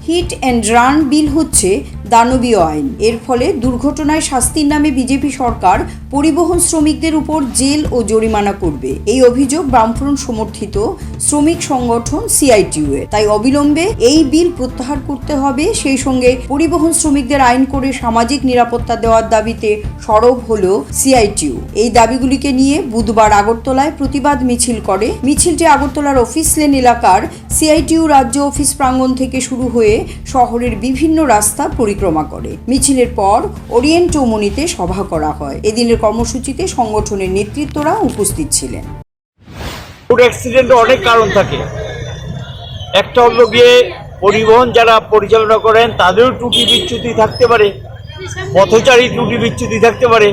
Hit and run বিল হচ্ছে দানবীয় আইন। এর ফলে দুর্ঘটনায় শাস্তির নামে বিজেপি সরকার পরিবহন শ্রমিকদের উপর জেল ও জরিমানা করবে, এই অভিযোগ বামফ্রন্ট সমর্থিত শ্রমিক সংগঠন সিআইটিইউ এর। তাই অবিলম্বে এই বিল প্রত্যাহার করতে হবে। সেই সঙ্গে পরিবহন শ্রমিকদের আইন করে সামাজিক নিরাপত্তা দেওয়ার দাবিতে সরব হলো সিআইটিইউ। এই দাবিগুলিকে নিয়ে বুধবার আগরতলায় প্রতিবাদ মিছিল করে। মিছিলটি আগরতলার অফিস লেন এলাকার সিআইটিইউ রাজ্য অফিস প্রাঙ্গণ থেকে শুরু হয়ে শহরের বিভিন্ন রাস্তা পরিক্রমা করে। মিছিলের পর ওরিয়েন্ট চৌমুহনীতে সভা করা হয়। এদিনের কর্মসূচিতে সংগঠনের নেতৃত্বরা উপস্থিত ছিলেন। রোড অ্যাক্সিডেন্টে অনেক কারণ থাকে। একটা হলো গিয়ে পরিবহন যারা পরিচালনা করেন তাদেরও ত্রুটি বিচ্যুতি থাকতে পারে, পথচারী ত্রুটি বিচ্যুতি থাকতে পারে,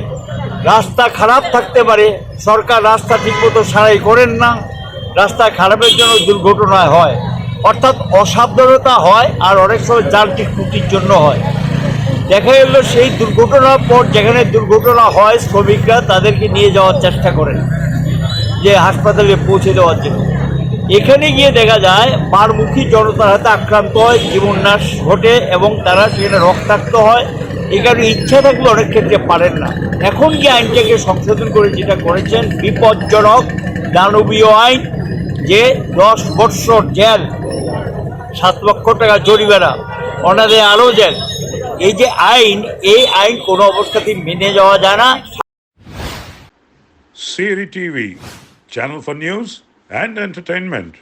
রাস্তা খারাপ থাকতে পারে, সরকার রাস্তা ঠিকমতো সারাই করেন না, রাস্তা খারাপের জন্য দুর্ঘটনা হয়, অর্থাৎ অসাবধানতা হয়, আর অনেক সময় যান্ত্রিক ত্রুটির জন্য হয়। দেখা গেল সেই দুর্ঘটনার পর যেখানে দুর্ঘটনা হয় শ্রমিকরা তাদেরকে নিয়ে যাওয়ার চেষ্টা করেন যে হাসপাতালে পৌঁছে দেওয়ার জন্য। এখানে গিয়ে দেখা যায় মারমুখী জনতার হাতে আক্রান্ত হয়, জীবননাশ ঘটে এবং তারা সেখানে রক্তাক্ত হয়। এই কারণে ইচ্ছা থাকলে অনেক ক্ষেত্রে পারেন না। এখন যে আইনটাকে সংশোধন করে যেটা করেছেন বিপজ্জনক দানবীয় আইন, যে 10 বৎসর জেল, 7 লক্ষ টাকা জরিমানা, অনাদে আরও জেল, এই যে আইন, এই আইন কোনো অবস্থাতেই মেনে যাওয়া যায় না। CRI TV, channel for news and entertainment.